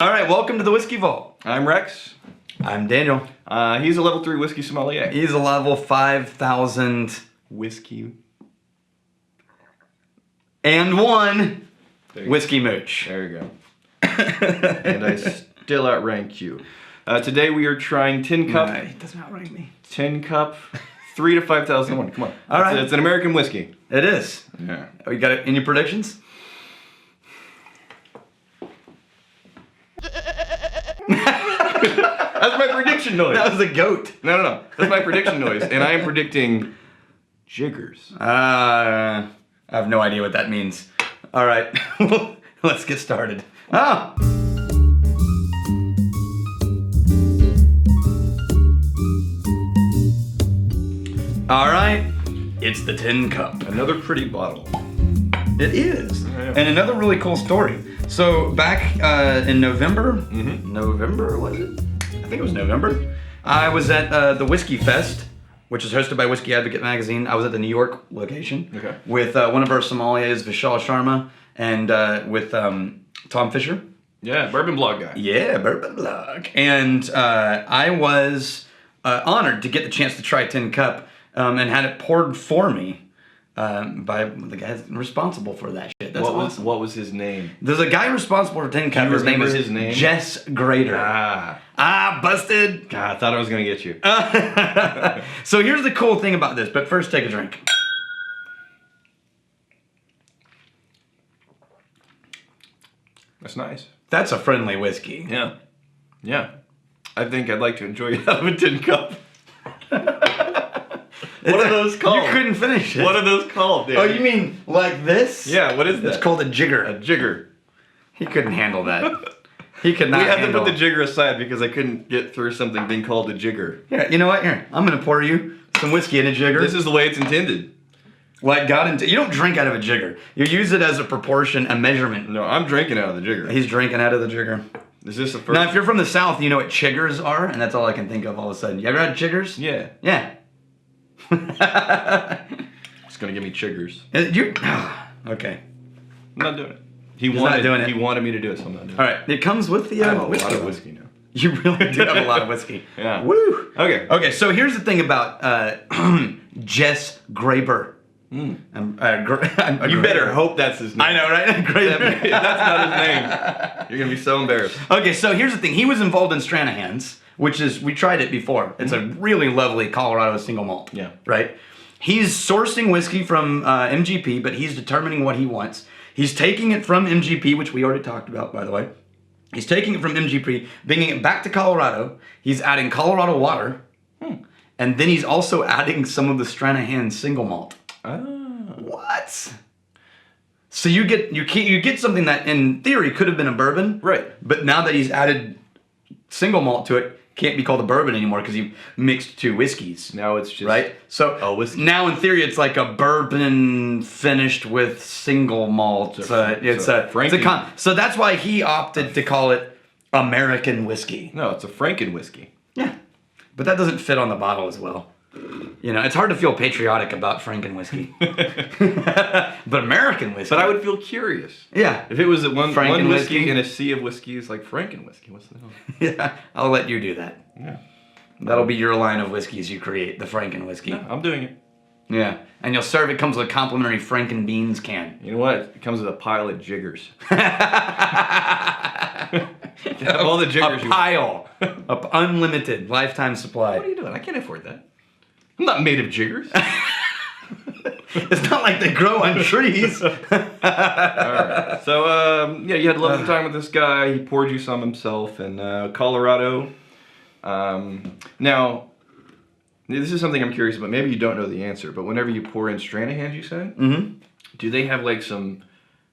All right, welcome to the Whiskey Vault. I'm Rex. I'm Daniel. He's a level 3 whiskey sommelier. He's a level 5,000 Whiskey. and one There whiskey mooch. There you go. And I still outrank you. Today we are trying Tin Cup. He does not rank me. Tin Cup 3 to 5,001. Come on. All right. It's an American whiskey. It is. Yeah. You got any predictions? That's my prediction noise. That was a goat. No. That's my prediction noise. And I am predicting jiggers. I have no idea what that means. All right, let's get started. Oh. All right, it's the Tin Cup. Another pretty bottle. It is. Yeah. And another really cool story. So back in November, November was it? I think it was November. I was at the Whiskey Fest, which is hosted by Whiskey Advocate Magazine. I was at the New York location with one of our sommeliers, Vishal Sharma, and with Tom Fisher. Yeah, bourbon blog guy. Yeah, bourbon blog. And I was honored to get the chance to try Tin Cup and had it poured for me. By the guy responsible for that shit. That's awesome. What was his name? There's a guy responsible for Tin Cup. His name is Jess Grader. Busted. God, I thought I was gonna get you. So here's the cool thing about this, but first take a drink. That's nice. That's a friendly whiskey. Yeah. I think I'd like to enjoy it out of a tin cup. What are those called? You couldn't finish it. What are those called, dude? Oh, you mean like this? Yeah, what is that? It's called a jigger. A jigger. He couldn't handle that. He could not We had handle. to put the jigger aside because I couldn't get through something being called a jigger. Yeah, you know what? Here, I'm gonna pour you some whiskey in a jigger. This is the way it's intended. Like God intended. You don't drink out of a jigger. You use it as a proportion, a measurement. No, I'm drinking out of the jigger. He's drinking out of the jigger. Is this the first? Now, if you're from the South, you know what chiggers are, and that's all I can think of all of a sudden. You ever had chiggers? Yeah. Yeah. It's gonna give me chiggers. You okay? I'm not doing it. He's not doing it. He wanted me to do it, so I'm not doing it. All right. It comes with the I have a whiskey. lot of whiskey now. You really do have a lot of whiskey. Yeah. Woo. Okay. Okay. So here's the thing about Jess Graber. You You better hope that's his name. I know, right? Graber. That's not his name. You're gonna be so embarrassed. Okay, so here's the thing. He was involved in Stranahan's, which is, we tried it before. It's a really lovely Colorado single malt. Yeah. Right? He's sourcing whiskey from MGP, but he's determining what he wants. He's taking it from MGP, which we already talked about, by the way. He's taking it from MGP, bringing it back to Colorado. He's adding Colorado water. And then he's also adding some of the Stranahan single malt. Oh. What? So you get something that in theory could have been a bourbon, Right. But now that he's added single malt to it, can't be called a bourbon anymore because you mixed two whiskeys. Now it's just Right. So a whiskey. now in theory it's like a bourbon finished with single malt. So that's why he opted to call it American whiskey. No, it's a Franken whiskey. Yeah, but that doesn't fit on the bottle as well. You know, it's hard to feel patriotic about Franken whiskey. But American whiskey. But I would feel curious. Yeah. If it was one Franken whiskey whiskey in a sea of whiskeys like Franken whiskey, what's the hell? Yeah, I'll let you do that. Yeah. That'll be your line of whiskeys you create, the Franken whiskey. No, I'm doing it. Yeah, and you'll serve it comes with a complimentary Franken beans can. You know what? It comes with a pile of jiggers. All the jiggers. A pile of unlimited lifetime supply. What are you doing? I can't afford that. I'm not made of jiggers. It's not like they grow on trees. All right. So, you had a lovely time with this guy. He poured you some himself in Colorado. Now, this is something I'm curious about. Maybe you don't know the answer, but whenever you pour in Stranahan's, you said, do they have like some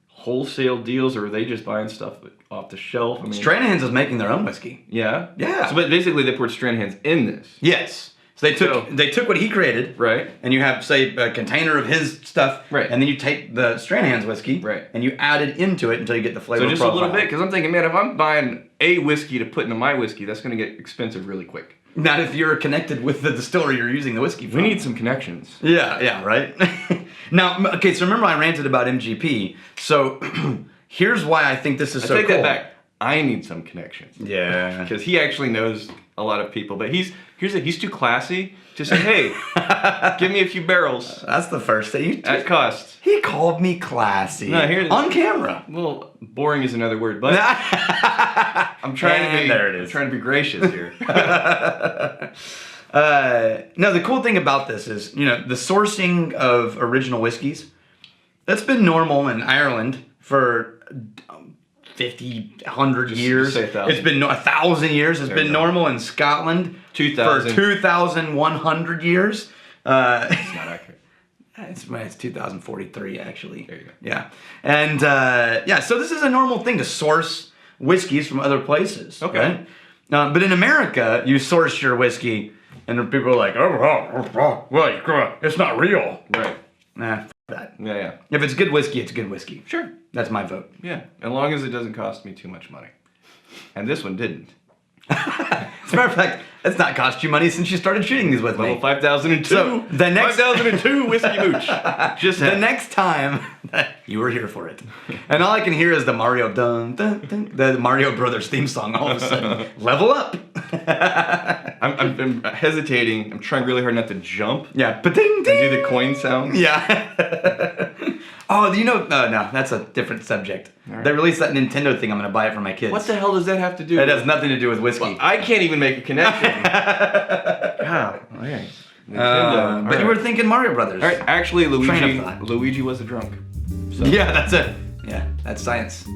wholesale deals, or are they just buying stuff off the shelf? I mean, Stranahan's is making their own whiskey. Yeah? Yeah. So, but basically, they poured Stranahan's in this. Yes. So they took what he created, right? And you have, say, a container of his stuff, right? And then you take the Stranahan's whiskey, right? And you add it into it until you get the flavor. So just profile. a little bit, because I'm thinking, man, if I'm buying a whiskey to put into my whiskey, that's going to get expensive really quick. Not if you're connected with the distillery you're using the whiskey from. We need some connections. Yeah, right. Now, okay, so remember I ranted about MGP. So here's why I think this is so cool. I take that back. I need some connections. Yeah. Because he actually knows a lot of people. But he's too classy to say, hey, give me a few barrels. That's the first thing. At cost. He called me classy. No, here it is. On camera. Well, boring is another word, but I'm trying to be. There it is. I'm trying to be gracious here. No, the cool thing about this is, the sourcing of original whiskeys, that's been normal in Ireland for 50, 100 years. Say 1,000. It's been 1,000 years. It's been normal in Scotland 2,000. for 2,100 years. It's not accurate. It's 2043, actually. There you go. Yeah. And, so this is a normal thing to source whiskeys from other places. Okay. Right? But in America, you source your whiskey, and people are like, well, it's not real. Right. Nah, f that. Yeah. If it's good whiskey, it's good whiskey. Sure. That's my vote. Yeah. As long as it doesn't cost me too much money. And this one didn't. As a matter of fact, it's not cost you money since you started shooting these with me. Level 5002. So, the next 5002 Whiskey Mooch. Just the next time you were here for it. And all I can hear is the Mario the Mario Brothers theme song all of a sudden. Level up. I'm hesitating. I'm trying really hard not to jump. Yeah. And do the coin sound. Yeah. Oh, no, that's a different subject. Right. They released that Nintendo thing. I'm going to buy it for my kids. What the hell does that have to do? It has nothing to do with whiskey. Well, I can't even make a connection. Wow. Okay. Nintendo. But you were thinking Mario Brothers. All right. Actually, Train of thought. Luigi was a drunk. So. Yeah, that's it. Yeah, that's science.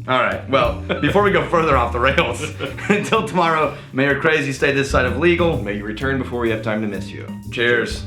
All right. Well, before we go further off the rails, until tomorrow, may your crazy stay this side of legal. May you return before we have time to miss you. Cheers.